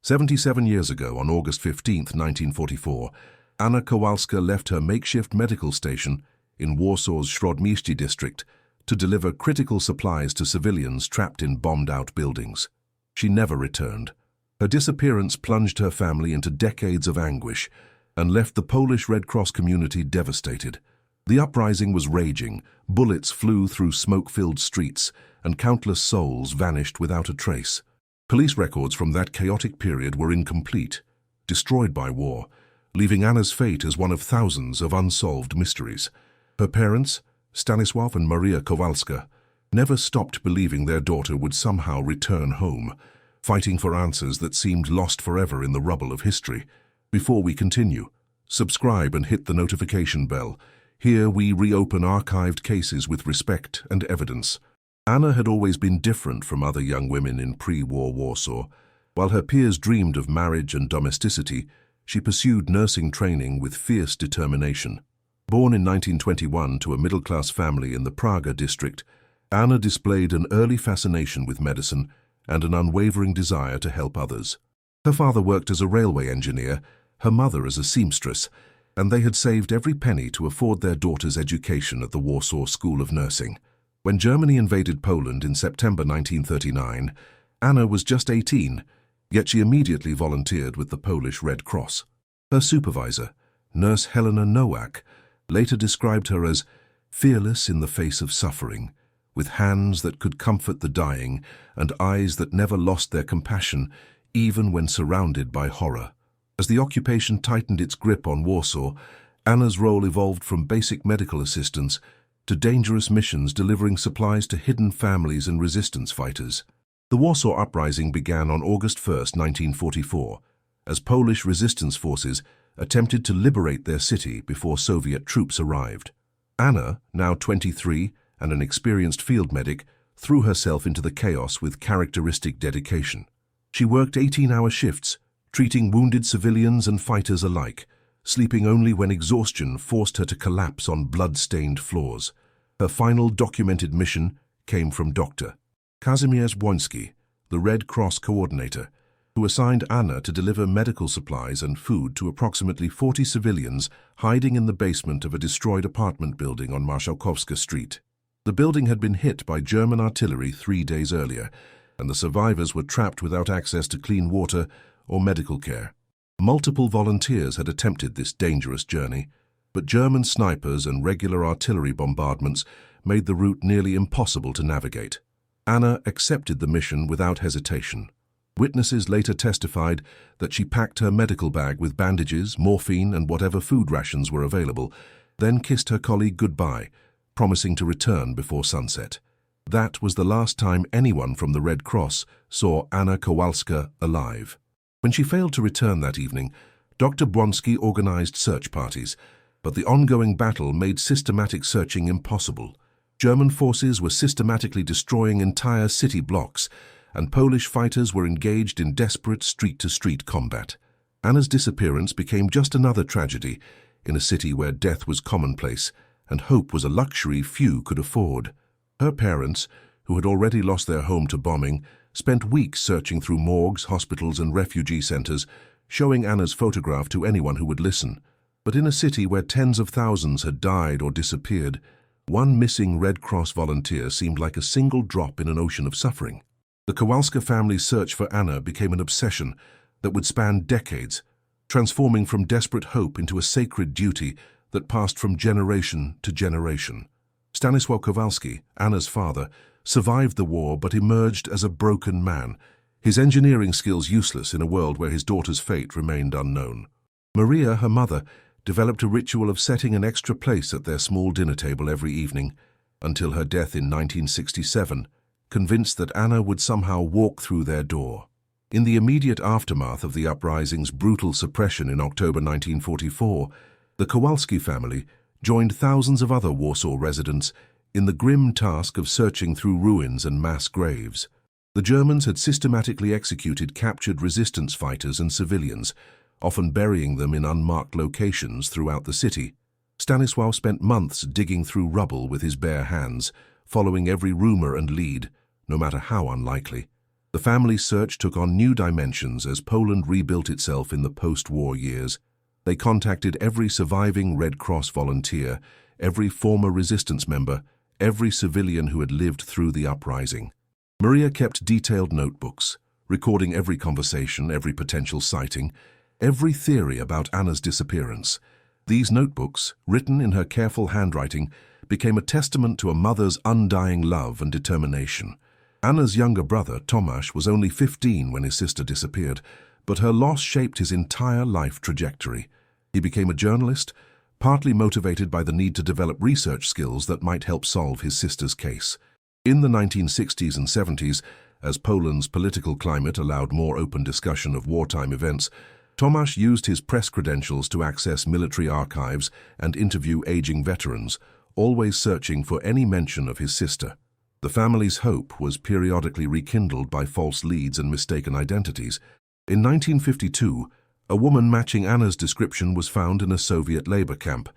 77 years ago, on August 15, 1944, Anna Kowalska left her makeshift medical station in Warsaw's Śródmieście district to deliver critical supplies to civilians trapped in bombed-out buildings. She never returned. Her disappearance plunged her family into decades of anguish and left the Polish Red Cross community devastated. The uprising was raging, bullets flew through smoke-filled streets, and countless souls vanished without a trace. Police records from that chaotic period were incomplete, destroyed by war, leaving Anna's fate as one of thousands of unsolved mysteries. Her parents, Stanisław and Maria Kowalska, never stopped believing their daughter would somehow return home, fighting for answers that seemed lost forever in the rubble of history. Before we continue, subscribe and hit the notification bell. Here we reopen archived cases with respect and evidence. Anna had always been different from other young women in pre-war Warsaw. While her peers dreamed of marriage and domesticity, she pursued nursing training with fierce determination. Born in 1921 to a middle-class family in the Praga district, Anna displayed an early fascination with medicine and an unwavering desire to help others. Her father worked as a railway engineer, her mother as a seamstress, and they had saved every penny to afford their daughter's education at the Warsaw School of Nursing. When Germany invaded Poland in September 1939, Anna was just 18, yet she immediately volunteered with the Polish Red Cross. Her supervisor, Nurse Helena Nowak, later described her as fearless in the face of suffering, with hands that could comfort the dying and eyes that never lost their compassion, even when surrounded by horror. As the occupation tightened its grip on Warsaw, Anna's role evolved from basic medical assistance to dangerous missions delivering supplies to hidden families and resistance fighters. The Warsaw Uprising began on August 1, 1944, as Polish resistance forces attempted to liberate their city before Soviet troops arrived. Anna, now 23 and an experienced field medic, threw herself into the chaos with characteristic dedication. She worked 18-hour shifts, treating wounded civilians and fighters alike, sleeping only when exhaustion forced her to collapse on blood-stained floors. Her final documented mission came from Dr. Kazimierz Błoński, the Red Cross coordinator, who assigned Anna to deliver medical supplies and food to approximately 40 civilians hiding in the basement of a destroyed apartment building on Marszałkowska Street. The building had been hit by German artillery 3 days earlier, and the survivors were trapped without access to clean water or medical care. Multiple volunteers had attempted this dangerous journey, but German snipers and regular artillery bombardments made the route nearly impossible to navigate. Anna accepted the mission without hesitation. Witnesses later testified that she packed her medical bag with bandages, morphine, and whatever food rations were available, then kissed her colleague goodbye, promising to return before sunset. That was the last time anyone from the Red Cross saw Anna Kowalska alive. When she failed to return that evening, Dr. Błoński organized search parties, but the ongoing battle made systematic searching impossible. German forces were systematically destroying entire city blocks, and Polish fighters were engaged in desperate street-to-street combat. Anna's disappearance became just another tragedy in a city where death was commonplace and hope was a luxury few could afford. Her parents, who had already lost their home to bombing, spent weeks searching through morgues, hospitals, and refugee centers, showing Anna's photograph to anyone who would listen. But in a city where tens of thousands had died or disappeared, one missing Red Cross volunteer seemed like a single drop in an ocean of suffering. The Kowalska family's search for Anna became an obsession that would span decades, transforming from desperate hope into a sacred duty that passed from generation to generation. Stanisław Kowalski, Anna's father, survived the war but emerged as a broken man, his engineering skills useless in a world where his daughter's fate remained unknown. Maria, her mother, developed a ritual of setting an extra place at their small dinner table every evening, until her death in 1967, convinced that Anna would somehow walk through their door. In the immediate aftermath of the uprising's brutal suppression in October 1944, the Kowalski family joined thousands of other Warsaw residents in the grim task of searching through ruins and mass graves. The Germans had systematically executed captured resistance fighters and civilians, often burying them in unmarked locations throughout the city. Stanisław spent months digging through rubble with his bare hands, following every rumor and lead, no matter how unlikely. The family's search took on new dimensions as Poland rebuilt itself in the post-war years. They contacted every surviving Red Cross volunteer, every former resistance member, every civilian who had lived through the uprising. Maria kept detailed notebooks, recording every conversation, every potential sighting, every theory about Anna's disappearance. These notebooks, written in her careful handwriting, became a testament to a mother's undying love and determination. Anna's younger brother, Tomasz, was only 15 when his sister disappeared, but her loss shaped his entire life trajectory. He became a journalist, partly motivated by the need to develop research skills that might help solve his sister's case. In the 1960s and 70s, as Poland's political climate allowed more open discussion of wartime events, Tomasz used his press credentials to access military archives and interview aging veterans, always searching for any mention of his sister. The family's hope was periodically rekindled by false leads and mistaken identities. In 1952, a woman matching Anna's description was found in a Soviet labor camp,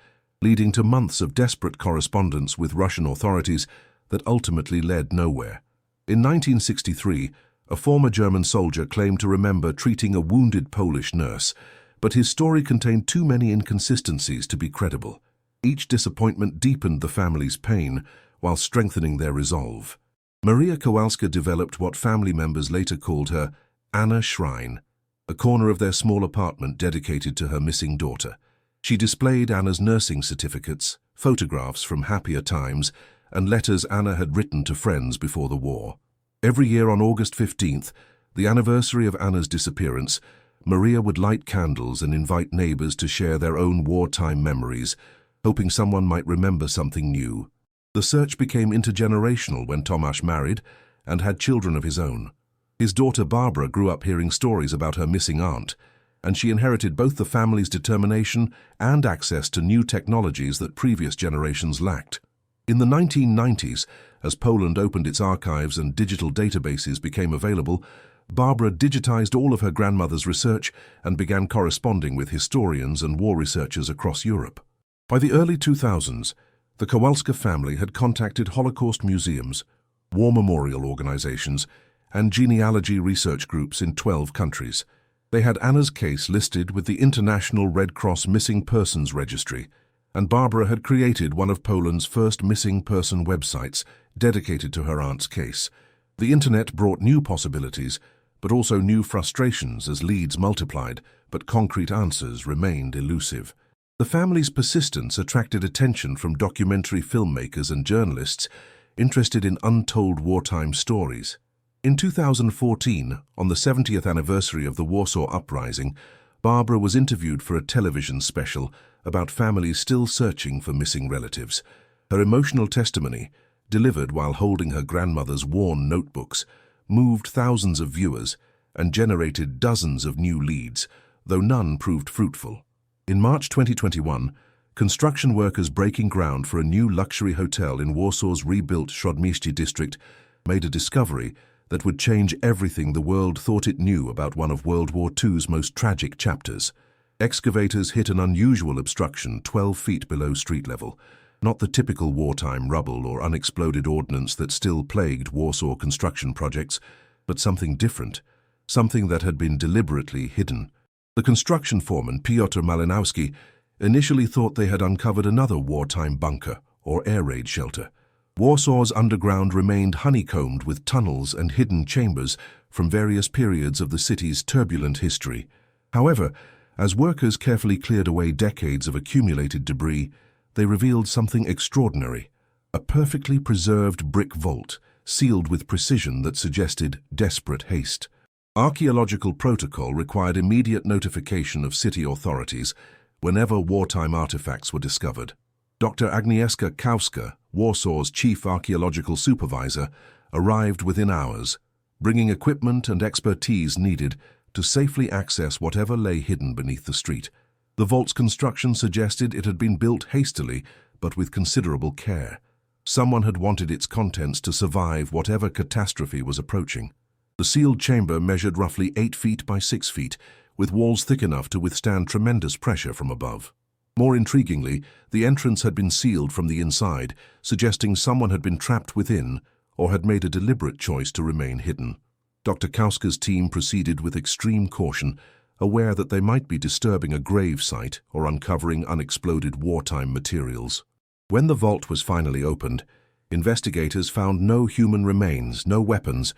leading to months of desperate correspondence with Russian authorities that ultimately led nowhere. In 1963, a former German soldier claimed to remember treating a wounded Polish nurse, but his story contained too many inconsistencies to be credible. Each disappointment deepened the family's pain while strengthening their resolve. Maria Kowalska developed what family members later called her Anna Shrine, a corner of their small apartment dedicated to her missing daughter. She displayed Anna's nursing certificates, photographs from happier times, and letters Anna had written to friends before the war. Every year on August 15th, the anniversary of Anna's disappearance, Maria would light candles and invite neighbors to share their own wartime memories, hoping someone might remember something new. The search became intergenerational when Tomasz married and had children of his own. His daughter Barbara grew up hearing stories about her missing aunt, and she inherited both the family's determination and access to new technologies that previous generations lacked. In the 1990s, as Poland opened its archives and digital databases became available, Barbara digitized all of her grandmother's research and began corresponding with historians and war researchers across Europe. By the early 2000s, the Kowalska family had contacted Holocaust museums, war memorial organizations, and genealogy research groups in 12 countries. They had Anna's case listed with the International Red Cross Missing Persons Registry, and Barbara had created one of Poland's first missing person websites dedicated to her aunt's case. The internet brought new possibilities, but also new frustrations as leads multiplied, but concrete answers remained elusive. The family's persistence attracted attention from documentary filmmakers and journalists interested in untold wartime stories. In 2014, on the 70th anniversary of the Warsaw Uprising, Barbara was interviewed for a television special about families still searching for missing relatives. Her emotional testimony, delivered while holding her grandmother's worn notebooks, moved thousands of viewers and generated dozens of new leads, though none proved fruitful. In March 2021, construction workers breaking ground for a new luxury hotel in Warsaw's rebuilt Śródmieście district made a discovery that would change everything the world thought it knew about one of World War II's most tragic chapters. Excavators hit an unusual obstruction 12 feet below street level, not the typical wartime rubble or unexploded ordnance that still plagued Warsaw construction projects, but something different, something that had been deliberately hidden. The construction foreman, Piotr Malinowski, initially thought they had uncovered another wartime bunker or air raid shelter. Warsaw's underground remained honeycombed with tunnels and hidden chambers from various periods of the city's turbulent history. However, as workers carefully cleared away decades of accumulated debris, they revealed something extraordinary, a perfectly preserved brick vault, sealed with precision that suggested desperate haste. Archaeological protocol required immediate notification of city authorities whenever wartime artifacts were discovered. Dr. Agnieszka Kowska, Warsaw's chief archaeological supervisor, arrived within hours, bringing equipment and expertise needed to safely access whatever lay hidden beneath the street. The vault's construction suggested it had been built hastily, but with considerable care. Someone had wanted its contents to survive whatever catastrophe was approaching. The sealed chamber measured roughly 8 feet by 6 feet, with walls thick enough to withstand tremendous pressure from above. More intriguingly, the entrance had been sealed from the inside, suggesting someone had been trapped within or had made a deliberate choice to remain hidden. Dr. Kauska's team proceeded with extreme caution, aware that they might be disturbing a grave site or uncovering unexploded wartime materials. When the vault was finally opened, investigators found no human remains, no weapons,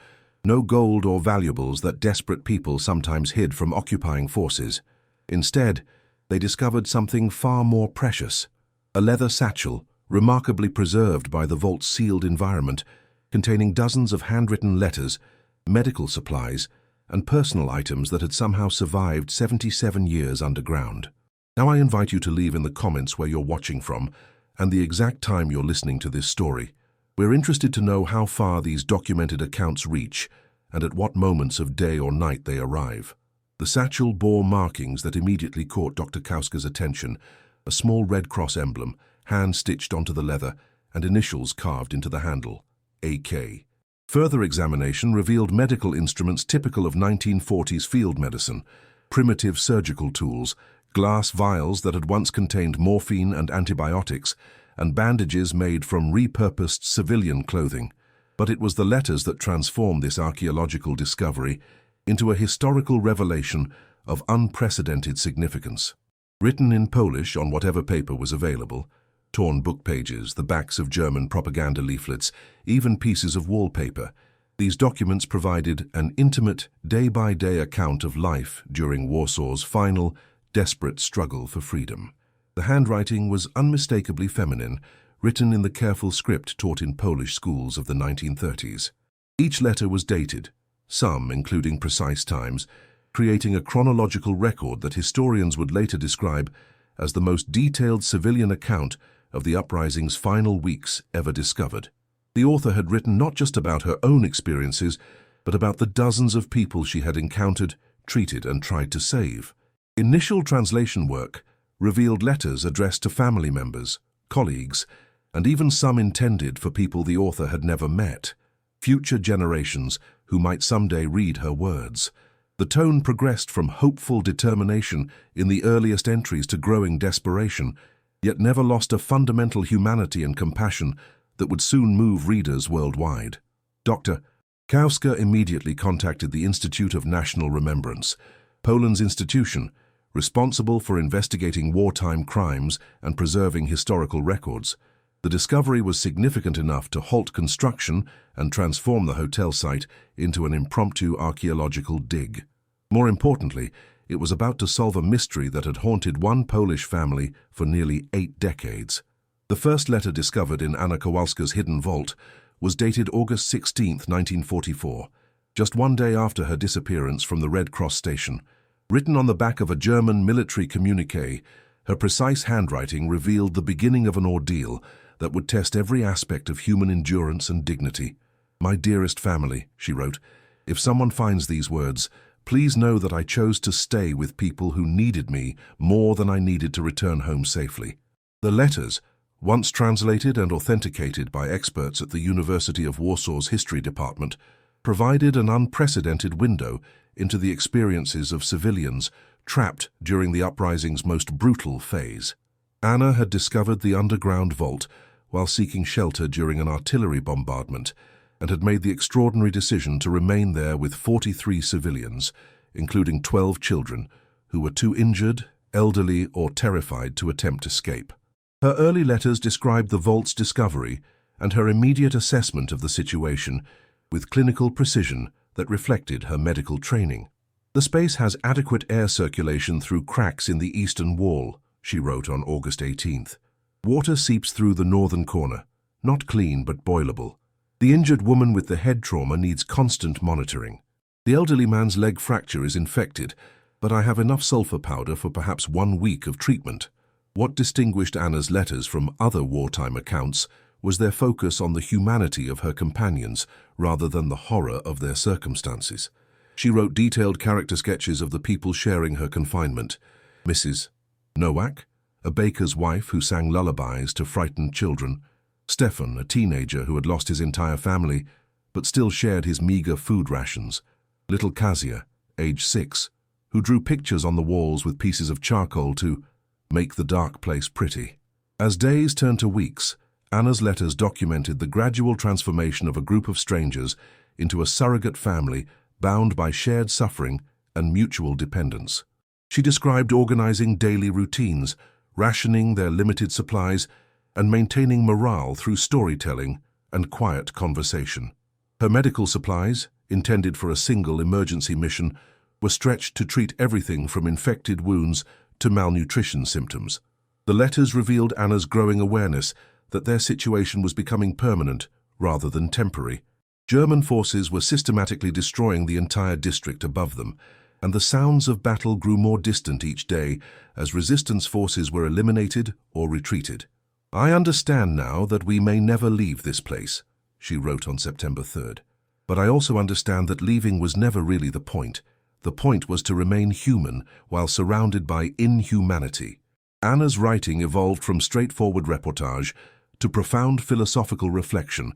no gold or valuables that desperate people sometimes hid from occupying forces. Instead, they discovered something far more precious: a leather satchel, remarkably preserved by the vault's sealed environment, containing dozens of handwritten letters, medical supplies, and personal items that had somehow survived 77 years underground. Now I invite you to leave in the comments where you're watching from and the exact time you're listening to this story. We're interested to know how far these documented accounts reach and at what moments of day or night they arrive. The satchel bore markings that immediately caught Dr. Kauska's attention: a small Red Cross emblem, hand-stitched onto the leather, and initials carved into the handle, AK. Further examination revealed medical instruments typical of 1940s field medicine, primitive surgical tools, glass vials that had once contained morphine and antibiotics, and bandages made from repurposed civilian clothing. But it was the letters that transformed this archaeological discovery into a historical revelation of unprecedented significance. Written in Polish on whatever paper was available, torn book pages, the backs of German propaganda leaflets, even pieces of wallpaper, these documents provided an intimate, day-by-day account of life during Warsaw's final, desperate struggle for freedom. The handwriting was unmistakably feminine, written in the careful script taught in Polish schools of the 1930s. Each letter was dated, some including precise times, creating a chronological record that historians would later describe as the most detailed civilian account of the Uprising's final weeks ever discovered. The author had written not just about her own experiences, but about the dozens of people she had encountered, treated, and tried to save. Initial translation work revealed letters addressed to family members, colleagues, and even some intended for people the author had never met, future generations who might someday read her words. The tone progressed from hopeful determination in the earliest entries to growing desperation, yet never lost a fundamental humanity and compassion that would soon move readers worldwide. Dr. Kauska immediately contacted the Institute of National Remembrance, Poland's institution responsible for investigating wartime crimes and preserving historical records. The discovery was significant enough to halt construction and transform the hotel site into an impromptu archaeological dig. More importantly, it was about to solve a mystery that had haunted one Polish family for nearly 8 decades. The first letter discovered in Anna Kowalska's hidden vault was dated August 16, 1944, just one day after her disappearance from the Red Cross station. Written on the back of a German military communique, her precise handwriting revealed the beginning of an ordeal that would test every aspect of human endurance and dignity. "My dearest family," she wrote, "if someone finds these words, please know that I chose to stay with people who needed me more than I needed to return home safely." The letters, once translated and authenticated by experts at the University of Warsaw's History Department, provided an unprecedented window into the experiences of civilians trapped during the uprising's most brutal phase. Anna had discovered the underground vault while seeking shelter during an artillery bombardment, and had made the extraordinary decision to remain there with 43 civilians, including 12 children, who were too injured, elderly, or terrified to attempt escape. Her early letters described the vault's discovery and her immediate assessment of the situation with clinical precision that reflected her medical training. "The space has adequate air circulation through cracks in the eastern wall," she wrote on August 18th. "Water seeps through the northern corner, not clean but boilable. The injured woman with the head trauma needs constant monitoring. The elderly man's leg fracture is infected, but I have enough sulfur powder for perhaps 1 week of treatment." What distinguished Anna's letters from other wartime accounts was their focus on the humanity of her companions rather than the horror of their circumstances. She wrote detailed character sketches of the people sharing her confinement. Mrs. Nowak, a baker's wife who sang lullabies to frightened children; Stefan, a teenager who had lost his entire family but still shared his meager food rations; little Kasia, age 6, who drew pictures on the walls with pieces of charcoal to make the dark place pretty. As days turned to weeks, Anna's letters documented the gradual transformation of a group of strangers into a surrogate family bound by shared suffering and mutual dependence. She described organizing daily routines, rationing their limited supplies, and maintaining morale through storytelling and quiet conversation. Her medical supplies, intended for a single emergency mission, were stretched to treat everything from infected wounds to malnutrition symptoms. The letters revealed Anna's growing awareness that their situation was becoming permanent rather than temporary. German forces were systematically destroying the entire district above them, and the sounds of battle grew more distant each day as resistance forces were eliminated or retreated. "I understand now that we may never leave this place," she wrote on September 3rd. "But I also understand that leaving was never really the point. The point was to remain human while surrounded by inhumanity." Anna's writing evolved from straightforward reportage to profound philosophical reflection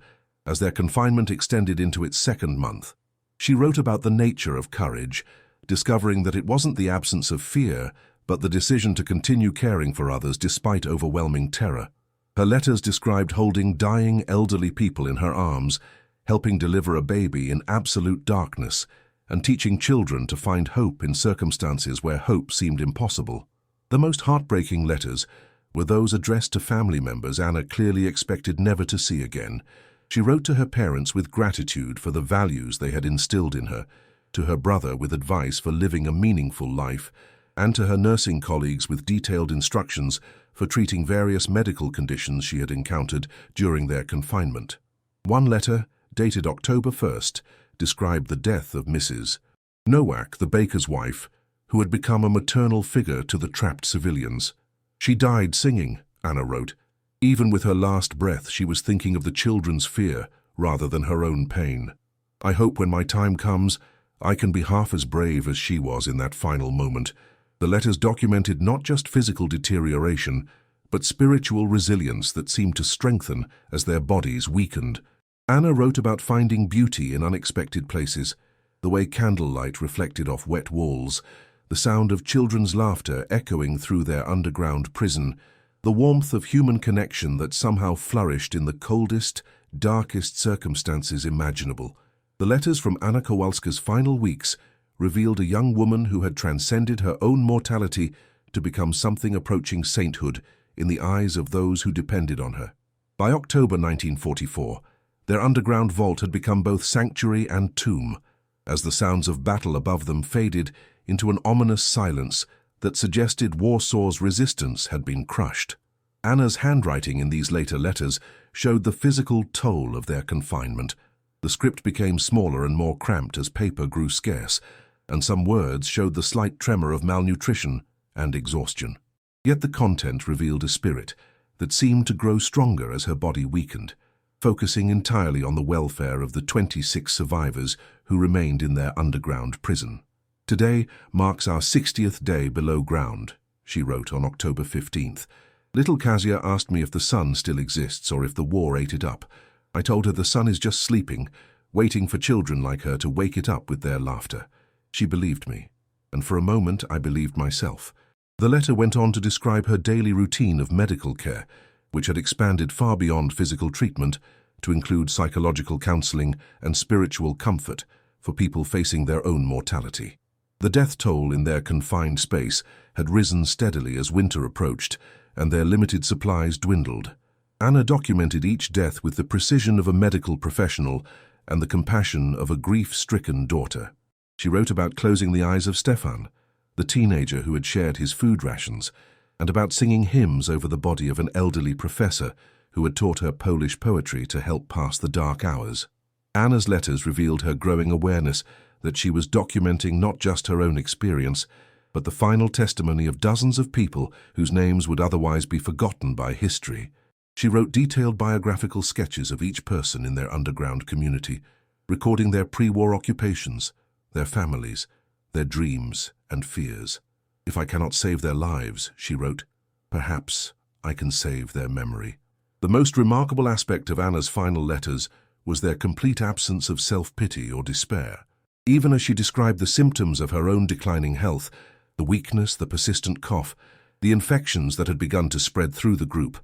as their confinement extended into its second month. She wrote about the nature of courage, discovering that it wasn't the absence of fear, but the decision to continue caring for others despite overwhelming terror. Her letters described holding dying elderly people in her arms, helping deliver a baby in absolute darkness, and teaching children to find hope in circumstances where hope seemed impossible. The most heartbreaking letters were those addressed to family members Anna clearly expected never to see again. She wrote to her parents with gratitude for the values they had instilled in her, to her brother with advice for living a meaningful life, and to her nursing colleagues with detailed instructions for treating various medical conditions she had encountered during their confinement. One letter, dated October 1st, described the death of Mrs. Nowak, the baker's wife, who had become a maternal figure to the trapped civilians. "She died singing," Anna wrote. "Even with her last breath, she was thinking of the children's fear rather than her own pain. I hope when my time comes, I can be half as brave as she was in that final moment." The letters documented not just physical deterioration, but spiritual resilience that seemed to strengthen as their bodies weakened. Anna wrote about finding beauty in unexpected places, the way candlelight reflected off wet walls, the sound of children's laughter echoing through their underground prison, the warmth of human connection that somehow flourished in the coldest, darkest circumstances imaginable. The letters from Anna Kowalska's final weeks revealed a young woman who had transcended her own mortality to become something approaching sainthood in the eyes of those who depended on her. By October 1944, their underground vault had become both sanctuary and tomb, as the sounds of battle above them faded into an ominous silence that suggested Warsaw's resistance had been crushed. Anna's handwriting in these later letters showed the physical toll of their confinement. The script became smaller and more cramped as paper grew scarce, and some words showed the slight tremor of malnutrition and exhaustion. Yet the content revealed a spirit that seemed to grow stronger as her body weakened, focusing entirely on the welfare of the 26 survivors who remained in their underground prison. "Today marks our 60th day below ground," she wrote on October 15th. "Little Kasia asked me if the sun still exists or if the war ate it up. I told her the sun is just sleeping, waiting for children like her to wake it up with their laughter. She believed me, and for a moment I believed myself." The letter went on to describe her daily routine of medical care, which had expanded far beyond physical treatment to include psychological counseling and spiritual comfort for people facing their own mortality. The death toll in their confined space had risen steadily as winter approached and their limited supplies dwindled. Anna documented each death with the precision of a medical professional and the compassion of a grief-stricken daughter. She wrote about closing the eyes of Stefan, the teenager who had shared his food rations, and about singing hymns over the body of an elderly professor who had taught her Polish poetry to help pass the dark hours. Anna's letters revealed her growing awareness that she was documenting not just her own experience, but the final testimony of dozens of people whose names would otherwise be forgotten by history. She wrote detailed biographical sketches of each person in their underground community, recording their pre-war occupations, their families, their dreams and fears. "If I cannot save their lives," she wrote, "perhaps I can save their memory." The most remarkable aspect of Anna's final letters was their complete absence of self-pity or despair. Even as she described the symptoms of her own declining health, the weakness, the persistent cough, the infections that had begun to spread through the group,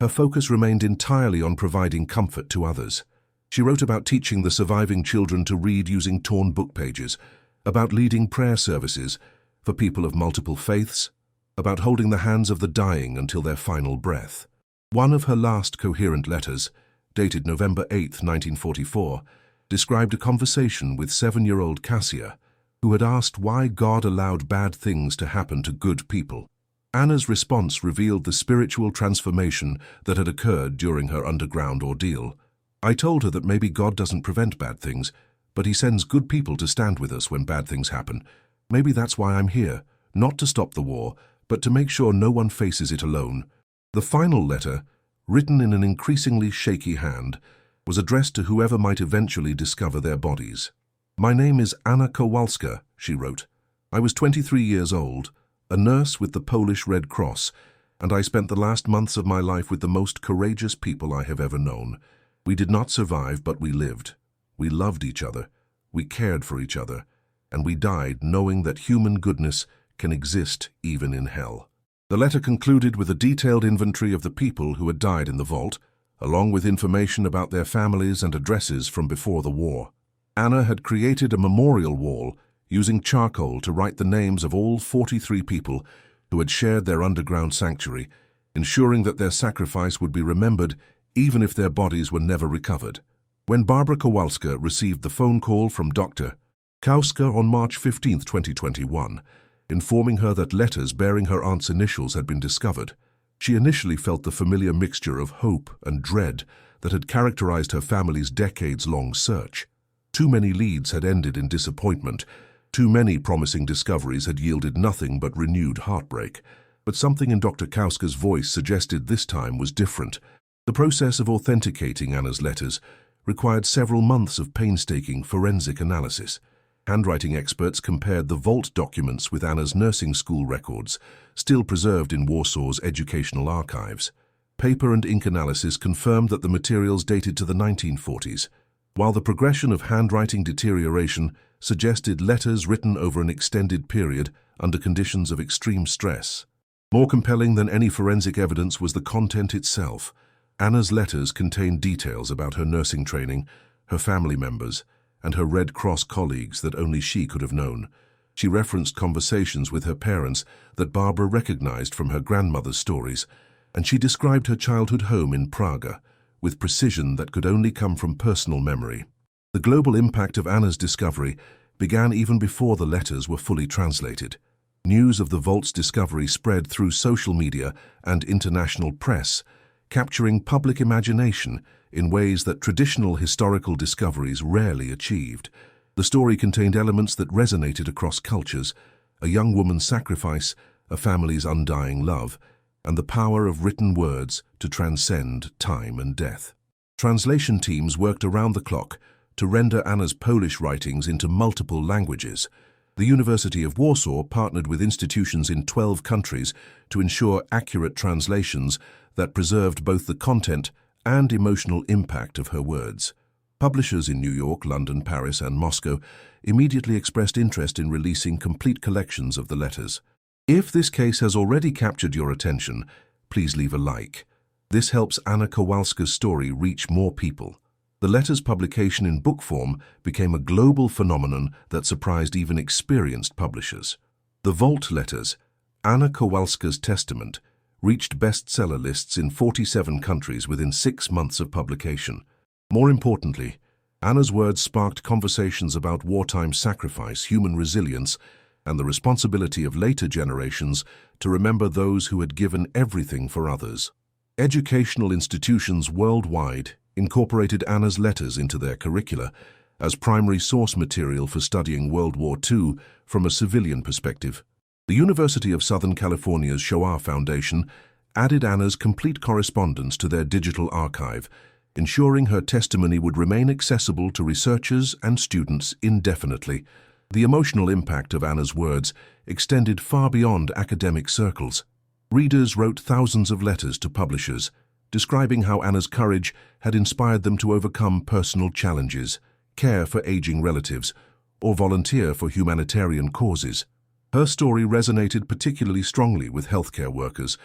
her focus remained entirely on providing comfort to others. She wrote about teaching the surviving children to read using torn book pages, about leading prayer services for people of multiple faiths, about holding the hands of the dying until their final breath. One of her last coherent letters, dated November 8, 1944, described a conversation with 7-year-old Cassia, who had asked why God allowed bad things to happen to good people. Anna's response revealed the spiritual transformation that had occurred during her underground ordeal. I told her that maybe God doesn't prevent bad things, but he sends good people to stand with us when bad things happen. Maybe that's why I'm here, not to stop the war, but to make sure no one faces it alone. The final letter, written in an increasingly shaky hand, was addressed to whoever might eventually discover their bodies. My name is Anna Kowalska, she wrote. I was 23 years old, a nurse with the Polish Red Cross, and I spent the last months of my life with the most courageous people I have ever known. We did not survive, but we lived. We loved each other, we cared for each other, and we died knowing that human goodness can exist even in hell. The letter concluded with a detailed inventory of the people who had died in the vault, along with information about their families and addresses from before the war. Anna had created a memorial wall using charcoal to write the names of all 43 people who had shared their underground sanctuary, ensuring that their sacrifice would be remembered even if their bodies were never recovered. When Barbara Kowalska received the phone call from Dr. Kauska on March 15, 2021, informing her that letters bearing her aunt's initials had been discovered, she initially felt the familiar mixture of hope and dread that had characterized her family's decades-long search. Too many leads had ended in disappointment. Too many promising discoveries had yielded nothing but renewed heartbreak. But something in Dr. Kauska's voice suggested this time was different. The process of authenticating Anna's letters required several months of painstaking forensic analysis. Handwriting experts compared the vault documents with Anna's nursing school records, still preserved in Warsaw's educational archives. Paper and ink analysis confirmed that the materials dated to the 1940s, while the progression of handwriting deterioration suggested letters written over an extended period under conditions of extreme stress. More compelling than any forensic evidence was the content itself. Anna's letters contained details about her nursing training, her family members, and her Red Cross colleagues that only she could have known. She referenced conversations with her parents that Barbara recognized from her grandmother's stories, and she described her childhood home in Praga with precision that could only come from personal memory. The global impact of Anna's discovery began even before the letters were fully translated. News of the vault's discovery spread through social media and international press, capturing public imagination in ways that traditional historical discoveries rarely achieved. The story contained elements that resonated across cultures: a young woman's sacrifice, a family's undying love, and the power of written words to transcend time and death. Translation teams worked around the clock to render Anna's Polish writings into multiple languages. The University of Warsaw partnered with institutions in 12 countries to ensure accurate translations that preserved both the content and emotional impact of her words. Publishers in New York, London, Paris, and Moscow immediately expressed interest in releasing complete collections of the letters. If this case has already captured your attention, please leave a like. This helps Anna Kowalska's story reach more people. The letters' publication in book form became a global phenomenon that surprised even experienced publishers. The Vault Letters, Anna Kowalska's Testament, reached bestseller lists in 47 countries within 6 months of publication. More importantly, Anna's words sparked conversations about wartime sacrifice, human resilience, and the responsibility of later generations to remember those who had given everything for others. Educational institutions worldwide incorporated Anna's letters into their curricula as primary source material for studying World War II from a civilian perspective. The University of Southern California's Shoah Foundation added Anna's complete correspondence to their digital archive, ensuring her testimony would remain accessible to researchers and students indefinitely. The emotional impact of Anna's words extended far beyond academic circles. Readers wrote thousands of letters to publishers, describing how Anna's courage had inspired them to overcome personal challenges, care for aging relatives, or volunteer for humanitarian causes. Her story resonated particularly strongly with healthcare workers,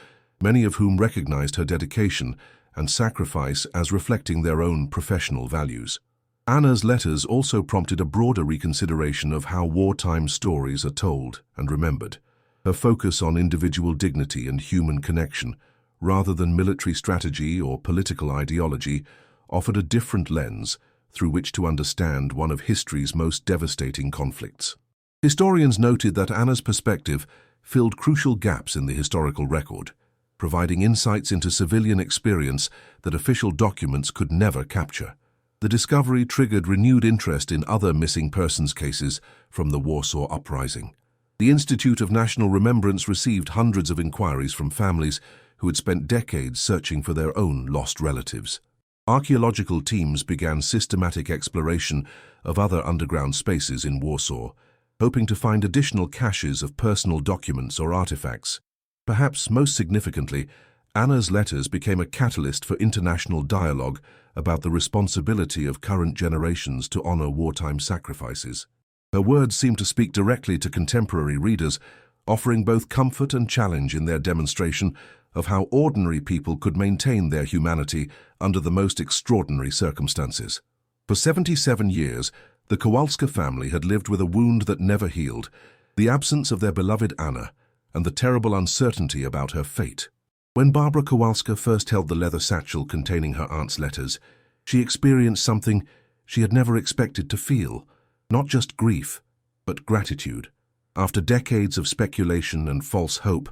many of whom recognized her dedication and sacrifice as reflecting their own professional values. Anna's letters also prompted a broader reconsideration of how wartime stories are told and remembered. Her focus on individual dignity and human connection, rather than military strategy or political ideology, offered a different lens through which to understand one of history's most devastating conflicts. Historians noted that Anna's perspective filled crucial gaps in the historical record, providing insights into civilian experience that official documents could never capture. The discovery triggered renewed interest in other missing persons cases from the Warsaw Uprising. The Institute of National Remembrance received hundreds of inquiries from families who had spent decades searching for their own lost relatives. Archaeological teams began systematic exploration of other underground spaces in Warsaw, hoping to find additional caches of personal documents or artifacts. Perhaps most significantly, Anna's letters became a catalyst for international dialogue about the responsibility of current generations to honor wartime sacrifices. Her words seemed to speak directly to contemporary readers, offering both comfort and challenge in their demonstration of how ordinary people could maintain their humanity under the most extraordinary circumstances. For 77 years, the Kowalska family had lived with a wound that never healed, the absence of their beloved Anna, and the terrible uncertainty about her fate. When Barbara Kowalska first held the leather satchel containing her aunt's letters, she experienced something she had never expected to feel, not just grief, but gratitude. After decades of speculation and false hope,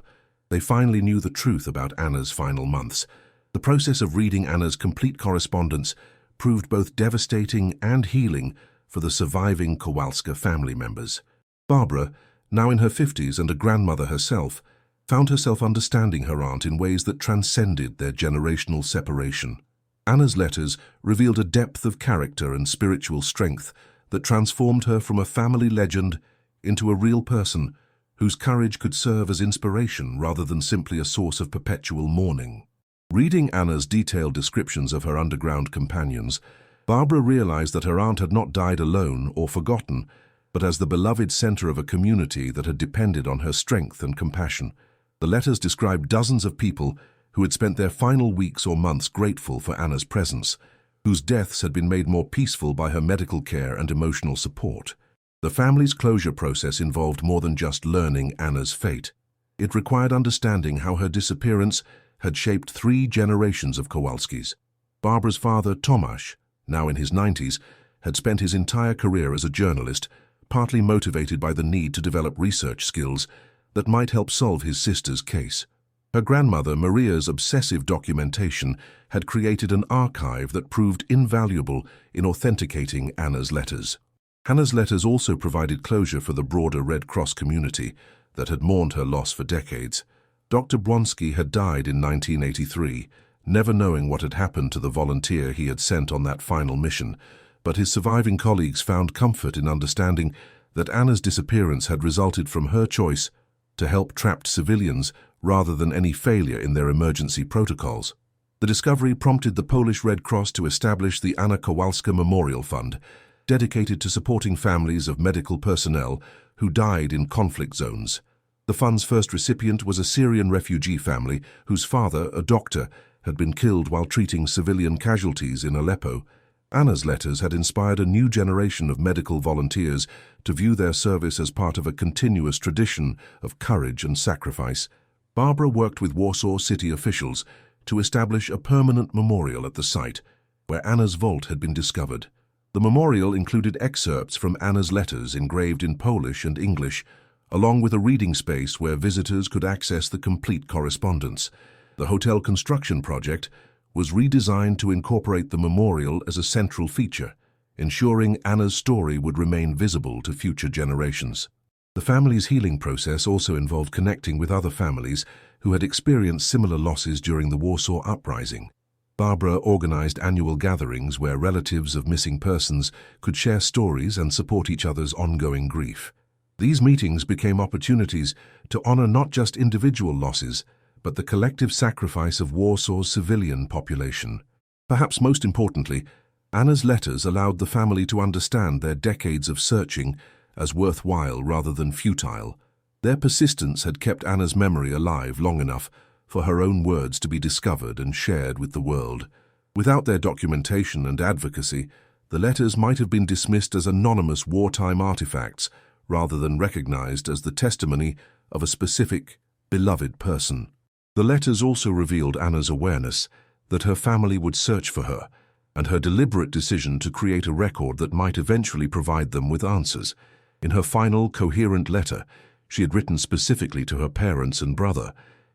they finally knew the truth about Anna's final months. The process of reading Anna's complete correspondence proved both devastating and healing for the surviving Kowalska family members. Barbara, now in her 50s and a grandmother herself, found herself understanding her aunt in ways that transcended their generational separation. Anna's letters revealed a depth of character and spiritual strength that transformed her from a family legend into a real person whose courage could serve as inspiration rather than simply a source of perpetual mourning. Reading Anna's detailed descriptions of her underground companions, Barbara realized that her aunt had not died alone or forgotten, but as the beloved center of a community that had depended on her strength and compassion. The letters described dozens of people who had spent their final weeks or months grateful for Anna's presence, whose deaths had been made more peaceful by her medical care and emotional support. The family's closure process involved more than just learning Anna's fate. It required understanding how her disappearance had shaped 3 generations of Kowalskis. Barbara's father, Tomasz, now in his 90s, had spent his entire career as a journalist, partly motivated by the need to develop research skills that might help solve his sister's case. Her grandmother, Maria's obsessive documentation, had created an archive that proved invaluable in authenticating Anna's letters. Anna's letters also provided closure for the broader Red Cross community that had mourned her loss for decades. Dr. Blonsky had died in 1983, never knowing what had happened to the volunteer he had sent on that final mission, but his surviving colleagues found comfort in understanding that Anna's disappearance had resulted from her choice to help trapped civilians rather than any failure in their emergency protocols. The discovery prompted the Polish Red Cross to establish the Anna Kowalska Memorial Fund, dedicated to supporting families of medical personnel who died in conflict zones. The fund's first recipient was a Syrian refugee family whose father, a doctor, had been killed while treating civilian casualties in Aleppo. Anna's letters had inspired a new generation of medical volunteers to view their service as part of a continuous tradition of courage and sacrifice. Barbara worked with Warsaw city officials to establish a permanent memorial at the site where Anna's vault had been discovered. The memorial included excerpts from Anna's letters engraved in Polish and English, along with a reading space where visitors could access the complete correspondence. The hotel construction project was redesigned to incorporate the memorial as a central feature, ensuring Anna's story would remain visible to future generations. The family's healing process also involved connecting with other families who had experienced similar losses during the Warsaw Uprising. Barbara organized annual gatherings where relatives of missing persons could share stories and support each other's ongoing grief. These meetings became opportunities to honor not just individual losses, but the collective sacrifice of Warsaw's civilian population. Perhaps most importantly, Anna's letters allowed the family to understand their decades of searching as worthwhile rather than futile. Their persistence had kept Anna's memory alive long enough for her own words to be discovered and shared with the world. Without their documentation and advocacy, the letters might have been dismissed as anonymous wartime artifacts rather than recognized as the testimony of a specific, beloved person. The letters also revealed Anna's awareness that her family would search for her, and her deliberate decision to create a record that might eventually provide them with answers. In her final, coherent letter, she had written specifically to her parents and brother,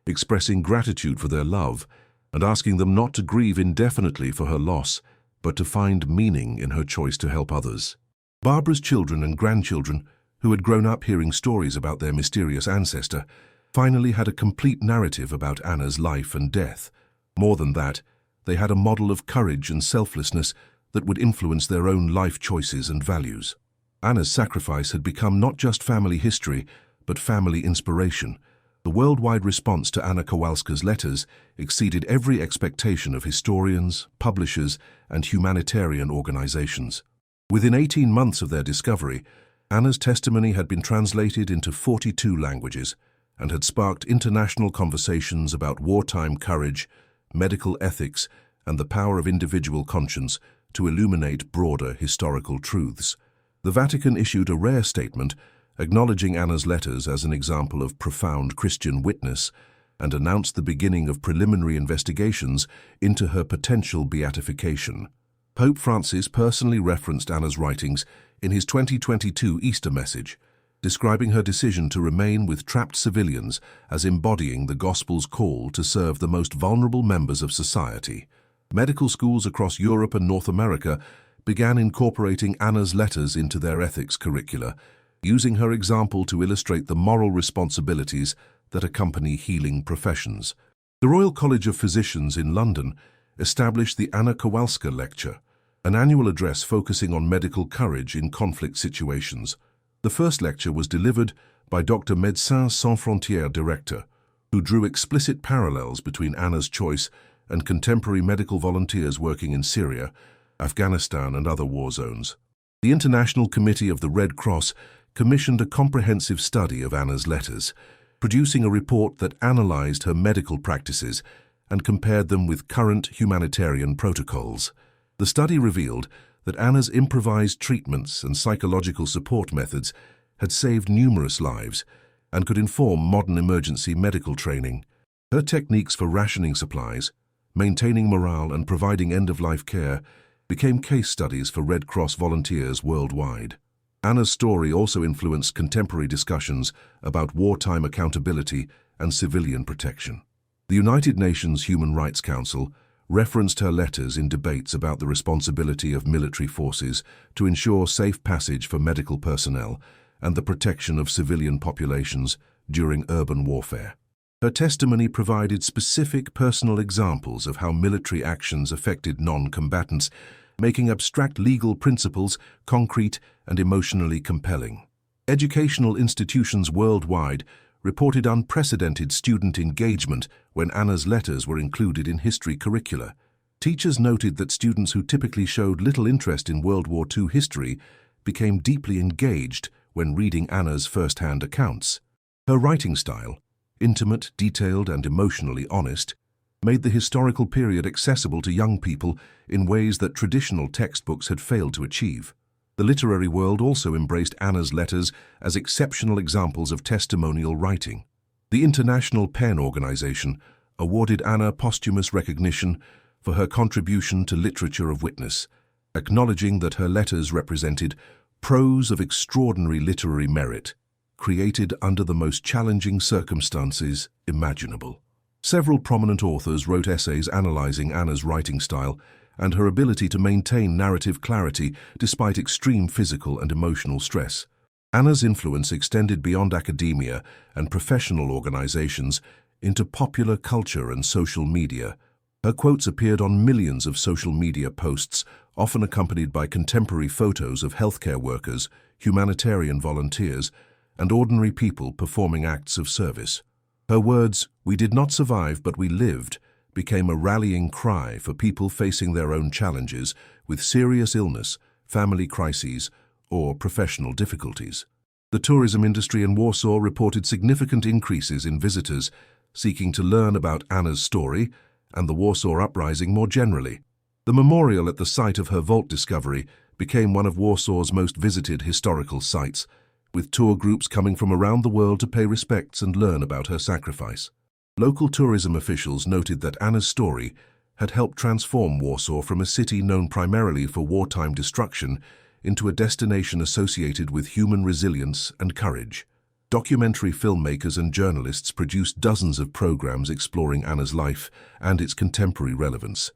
expressing gratitude for their love and asking them not to grieve indefinitely for her loss, but to find meaning in her choice to help others. Barbara's children and grandchildren, who had grown up hearing stories about their mysterious ancestor, finally had a complete narrative about Anna's life and death. More than that, they had a model of courage and selflessness that would influence their own life choices and values. Anna's sacrifice had become not just family history, but family inspiration. The worldwide response to Anna Kowalska's letters exceeded every expectation of historians, publishers, and humanitarian organizations. Within 18 months of their discovery, Anna's testimony had been translated into 42 languages and had sparked international conversations about wartime courage, medical ethics, and the power of individual conscience to illuminate broader historical truths. The Vatican issued a rare statement acknowledging Anna's letters as an example of profound Christian witness and announced the beginning of preliminary investigations into her potential beatification. Pope Francis personally referenced Anna's writings in his 2022 Easter message, describing her decision to remain with trapped civilians as embodying the Gospel's call to serve the most vulnerable members of society. Medical schools across Europe and North America began incorporating Anna's letters into their ethics curricula, using her example to illustrate the moral responsibilities that accompany healing professions. The Royal College of Physicians in London established the Anna Kowalska Lecture, an annual address focusing on medical courage in conflict situations. The first lecture was delivered by Dr. Médecins Sans Frontières director, who drew explicit parallels between Anna's choice and contemporary medical volunteers working in Syria, Afghanistan, and other war zones. The International Committee of the Red Cross commissioned a comprehensive study of Anna's letters, producing a report that analyzed her medical practices and compared them with current humanitarian protocols. The study revealed that Anna's improvised treatments and psychological support methods had saved numerous lives and could inform modern emergency medical training. Her techniques for rationing supplies, maintaining morale, and providing end-of-life care became case studies for Red Cross volunteers worldwide. Anna's story also influenced contemporary discussions about wartime accountability and civilian protection. The United Nations Human Rights Council referenced her letters in debates about the responsibility of military forces to ensure safe passage for medical personnel and the protection of civilian populations during urban warfare. Her testimony provided specific personal examples of how military actions affected non-combatants, making abstract legal principles concrete and emotionally compelling. Educational institutions worldwide reported unprecedented student engagement when Anna's letters were included in history curricula. Teachers noted that students who typically showed little interest in World War II history became deeply engaged when reading Anna's first-hand accounts. Her writing style, intimate, detailed, and emotionally honest, made the historical period accessible to young people in ways that traditional textbooks had failed to achieve. The literary world also embraced Anna's letters as exceptional examples of testimonial writing. The International Pen Organization awarded Anna posthumous recognition for her contribution to literature of witness, acknowledging that her letters represented prose of extraordinary literary merit, created under the most challenging circumstances imaginable. Several prominent authors wrote essays analyzing Anna's writing style and her ability to maintain narrative clarity despite extreme physical and emotional stress. Anna's influence extended beyond academia and professional organizations into popular culture and social media. Her quotes appeared on millions of social media posts, often accompanied by contemporary photos of healthcare workers, humanitarian volunteers, and ordinary people performing acts of service. Her words, "We did not survive, but we lived," became a rallying cry for people facing their own challenges with serious illness, family crises, or professional difficulties. The tourism industry in Warsaw reported significant increases in visitors seeking to learn about Anna's story and the Warsaw Uprising more generally. The memorial at the site of her vault discovery became one of Warsaw's most visited historical sites, with tour groups coming from around the world to pay respects and learn about her sacrifice. Local tourism officials noted that Anna's story had helped transform Warsaw from a city known primarily for wartime destruction into a destination associated with human resilience and courage. Documentary filmmakers and journalists produced dozens of programs exploring Anna's life and its contemporary relevance.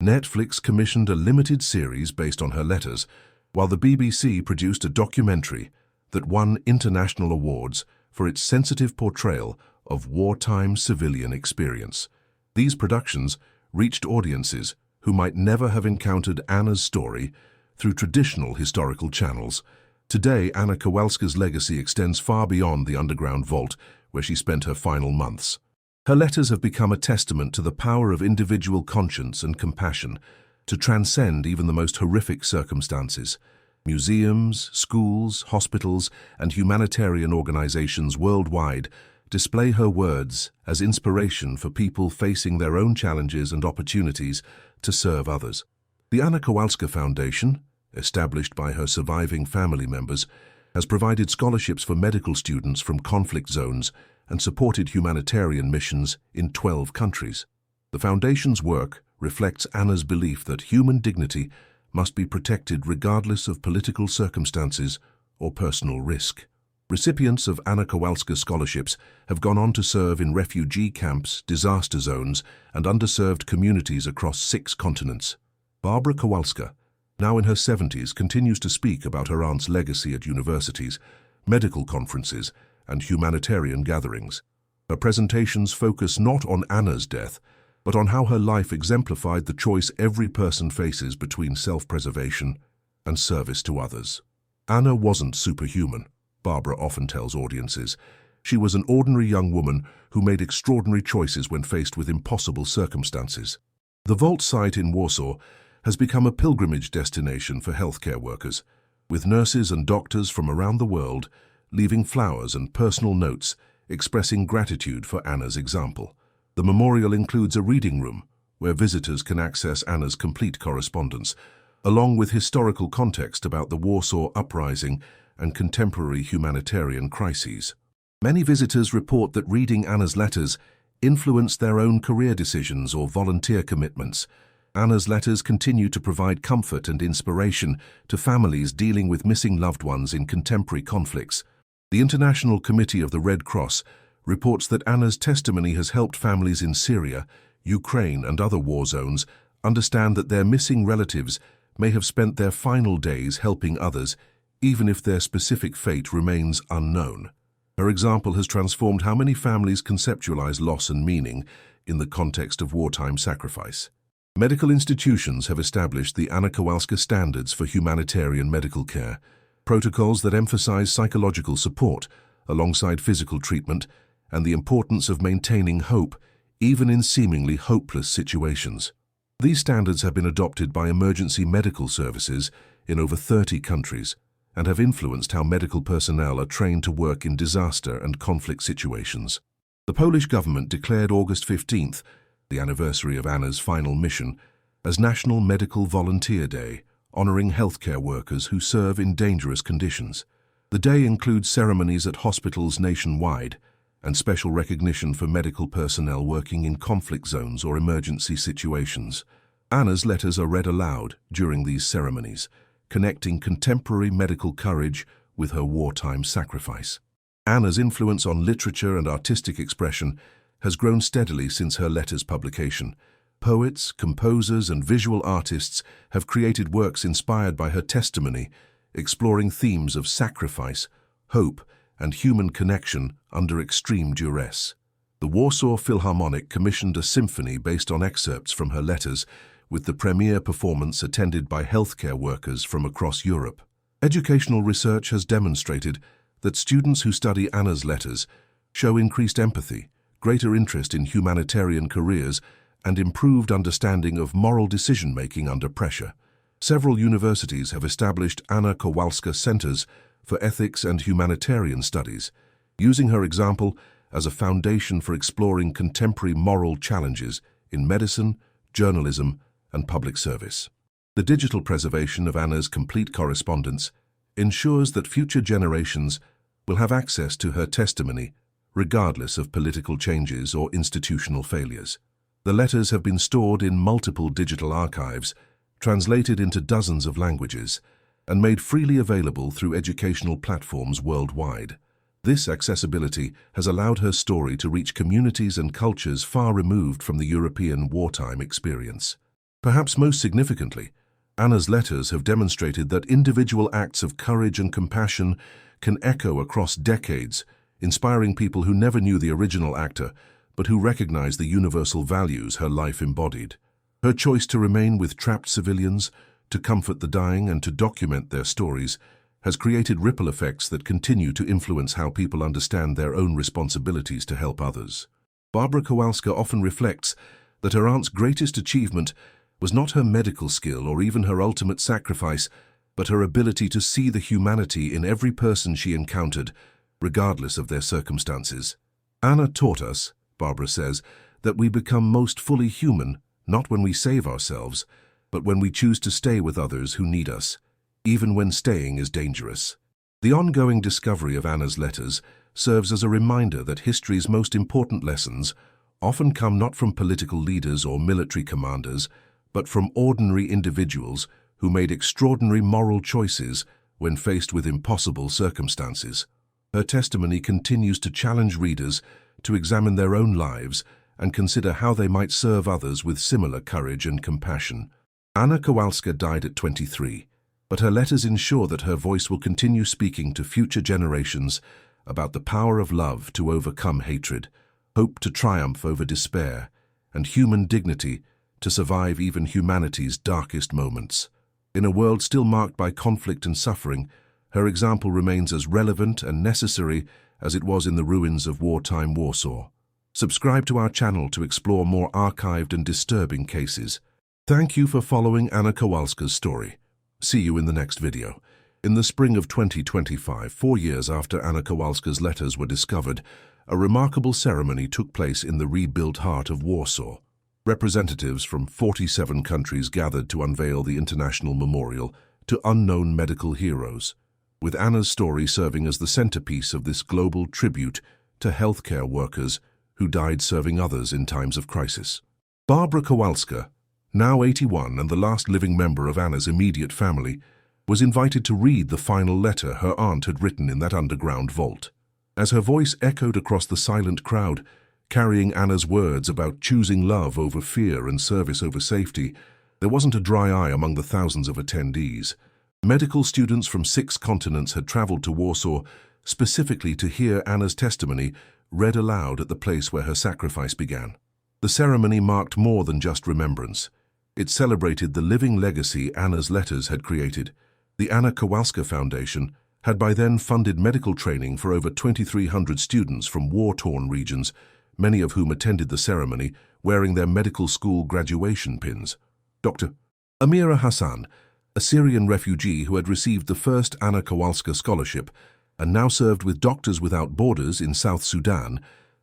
Netflix commissioned a limited series based on her letters, while the BBC produced a documentary that won international awards for its sensitive portrayal of wartime civilian experience. These productions reached audiences who might never have encountered Anna's story through traditional historical channels. Today, Anna Kowalska's legacy extends far beyond the underground vault where she spent her final months. Her letters have become a testament to the power of individual conscience and compassion to transcend even the most horrific circumstances. Museums, schools, hospitals, and humanitarian organizations worldwide display her words as inspiration for people facing their own challenges and opportunities to serve others. The Anna Kowalska Foundation, established by her surviving family members, has provided scholarships for medical students from conflict zones and supported humanitarian missions in 12 countries. The Foundation's work reflects Anna's belief that human dignity must be protected regardless of political circumstances or personal risk. Recipients of Anna Kowalska scholarships have gone on to serve in refugee camps, disaster zones, and underserved communities across 6 continents. Barbara Kowalska, now in her 70s, continues to speak about her aunt's legacy at universities, medical conferences, and humanitarian gatherings. Her presentations focus not on Anna's death, but on how her life exemplified the choice every person faces between self-preservation and service to others. Anna wasn't superhuman, Barbara often tells audiences. She was an ordinary young woman who made extraordinary choices when faced with impossible circumstances. The vault site in Warsaw has become a pilgrimage destination for healthcare workers, with nurses and doctors from around the world leaving flowers and personal notes expressing gratitude for Anna's example. The memorial includes a reading room where visitors can access Anna's complete correspondence, along with historical context about the Warsaw Uprising and contemporary humanitarian crises. Many visitors report that reading Anna's letters influenced their own career decisions or volunteer commitments. Anna's letters continue to provide comfort and inspiration to families dealing with missing loved ones in contemporary conflicts. The International Committee of the Red Cross reports that Anna's testimony has helped families in Syria, Ukraine, and other war zones understand that their missing relatives may have spent their final days helping others, even if their specific fate remains unknown. Her example has transformed how many families conceptualize loss and meaning in the context of wartime sacrifice. Medical institutions have established the Anna Kowalska standards for humanitarian medical care, protocols that emphasize psychological support alongside physical treatment and the importance of maintaining hope even in seemingly hopeless situations. These standards have been adopted by emergency medical services in over 30 countries and have influenced how medical personnel are trained to work in disaster and conflict situations. The Polish government declared August 15th, the anniversary of Anna's final mission, as National Medical Volunteer Day, honoring healthcare workers who serve in dangerous conditions. The day includes ceremonies at hospitals nationwide and special recognition for medical personnel working in conflict zones or emergency situations. Anna's letters are read aloud during these ceremonies, connecting contemporary medical courage with her wartime sacrifice. Anna's influence on literature and artistic expression has grown steadily since her letters' publication. Poets, composers, and visual artists have created works inspired by her testimony, exploring themes of sacrifice, hope, and human connection under extreme duress. The Warsaw Philharmonic commissioned a symphony based on excerpts from her letters, with the premiere performance attended by healthcare workers from across Europe. Educational research has demonstrated that students who study Anna's letters show increased empathy, greater interest in humanitarian careers, and improved understanding of moral decision-making under pressure. Several universities have established Anna Kowalska Centers for Ethics and Humanitarian Studies. Using her example, as a foundation for exploring contemporary moral challenges in medicine, journalism, and public service. The digital preservation of Anna's complete correspondence ensures that future generations will have access to her testimony, regardless of political changes or institutional failures. The letters have been stored in multiple digital archives, translated into dozens of languages, and made freely available through educational platforms worldwide. This accessibility has allowed her story to reach communities and cultures far removed from the European wartime experience. Perhaps most significantly, Anna's letters have demonstrated that individual acts of courage and compassion can echo across decades, inspiring people who never knew the original actor, but who recognize the universal values her life embodied. Her choice to remain with trapped civilians, to comfort the dying, and to document their stories has created ripple effects that continue to influence how people understand their own responsibilities to help others. Barbara Kowalska often reflects that her aunt's greatest achievement was not her medical skill or even her ultimate sacrifice, but her ability to see the humanity in every person she encountered, regardless of their circumstances. Anna taught us, Barbara says, that we become most fully human, not when we save ourselves, but when we choose to stay with others who need us, even when staying is dangerous. The ongoing discovery of Anna's letters serves as a reminder that history's most important lessons often come not from political leaders or military commanders, but from ordinary individuals who made extraordinary moral choices when faced with impossible circumstances. Her testimony continues to challenge readers to examine their own lives and consider how they might serve others with similar courage and compassion. Anna Kowalska died at 23, but her letters ensure that her voice will continue speaking to future generations about the power of love to overcome hatred, hope to triumph over despair, and human dignity to survive even humanity's darkest moments. In a world still marked by conflict and suffering, her example remains as relevant and necessary as it was in the ruins of wartime Warsaw. Subscribe to our channel to explore more archived and disturbing cases. Thank you for following Anna Kowalska's story. See you in the next video. In the spring of 2025, 4 years after Anna Kowalska's letters were discovered, a remarkable ceremony took place in the rebuilt heart of Warsaw. Representatives from 47 countries gathered to unveil the international memorial to unknown medical heroes, with Anna's story serving as the centerpiece of this global tribute to healthcare workers who died serving others in times of crisis. Barbara Kowalska, now 81 and the last living member of Anna's immediate family, was invited to read the final letter her aunt had written in that underground vault. As her voice echoed across the silent crowd, carrying Anna's words about choosing love over fear and service over safety, there wasn't a dry eye among the thousands of attendees. Medical students from 6 continents had traveled to Warsaw specifically to hear Anna's testimony read aloud at the place where her sacrifice began. The ceremony marked more than just remembrance. It celebrated the living legacy Anna's letters had created. The Anna Kowalska Foundation had by then funded medical training for over 2,300 students from war-torn regions, many of whom attended the ceremony wearing their medical school graduation pins. Dr. Amira Hassan, a Syrian refugee who had received the first Anna Kowalska scholarship and now served with Doctors Without Borders in South Sudan,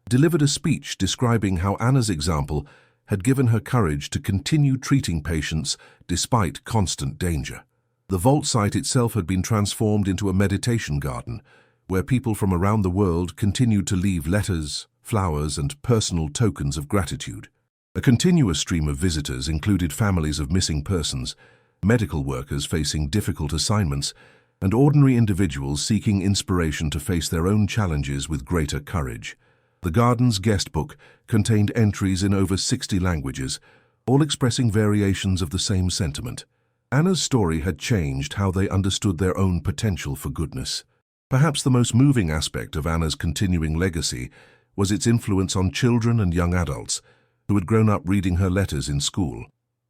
delivered a speech describing how Anna's example had given her courage to continue treating patients despite constant danger. The vault site itself had been transformed into a meditation garden, where people from around the world continued to leave letters, flowers, and personal tokens of gratitude. A continuous stream of visitors included families of missing persons, medical workers facing difficult assignments, and ordinary individuals seeking inspiration to face their own challenges with greater courage. The garden's guest book contained entries in over 60 languages, all expressing variations of the same sentiment. Anna's story had changed how they understood their own potential for goodness. Perhaps the most moving aspect of Anna's continuing legacy was its influence on children and young adults who had grown up reading her letters in school.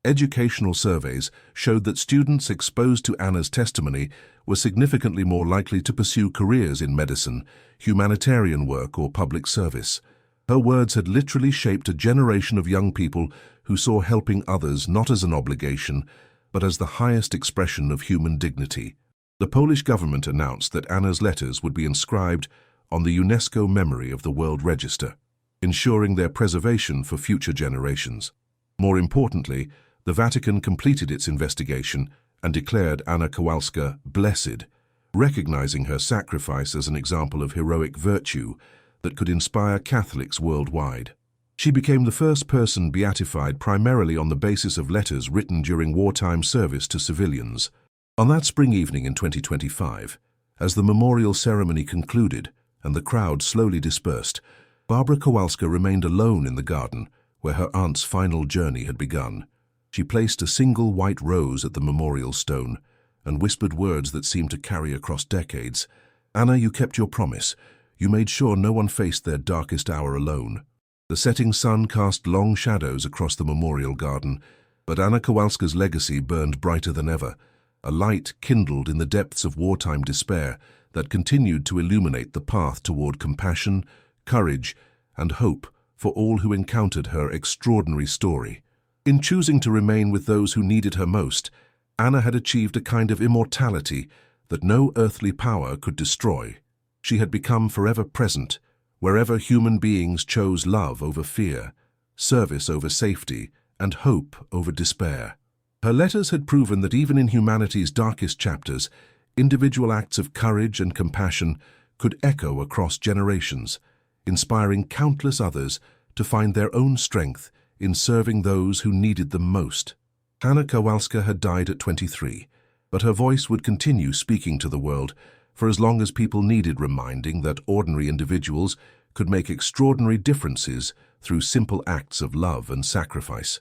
Educational surveys showed that students exposed to Anna's testimony were significantly more likely to pursue careers in medicine, humanitarian work, or public service. Her words had literally shaped a generation of young people who saw helping others not as an obligation, but as the highest expression of human dignity. The Polish government announced that Anna's letters would be inscribed on the UNESCO memory of the World Register, ensuring their preservation for future generations. More importantly, the Vatican completed its investigation and declared Anna Kowalska blessed, recognizing her sacrifice as an example of heroic virtue that could inspire Catholics worldwide. She became the first person beatified primarily on the basis of letters written during wartime service to civilians. On that spring evening in 2025, as the memorial ceremony concluded and the crowd slowly dispersed, Barbara Kowalska remained alone in the garden where her aunt's final journey had begun. She placed a single white rose at the memorial stone and whispered words that seemed to carry across decades. "Anna, you kept your promise. You made sure no one faced their darkest hour alone." The setting sun cast long shadows across the memorial garden, but Anna Kowalska's legacy burned brighter than ever, a light kindled in the depths of wartime despair that continued to illuminate the path toward compassion, courage, and hope for all who encountered her extraordinary story. In choosing to remain with those who needed her most, Anna had achieved a kind of immortality that no earthly power could destroy. She had become forever present, wherever human beings chose love over fear, service over safety, and hope over despair. Her letters had proven that even in humanity's darkest chapters, individual acts of courage and compassion could echo across generations, inspiring countless others to find their own strength in serving those who needed them most. Anna Kowalska had died at 23, but her voice would continue speaking to the world for as long as people needed reminding that ordinary individuals could make extraordinary differences through simple acts of love and sacrifice.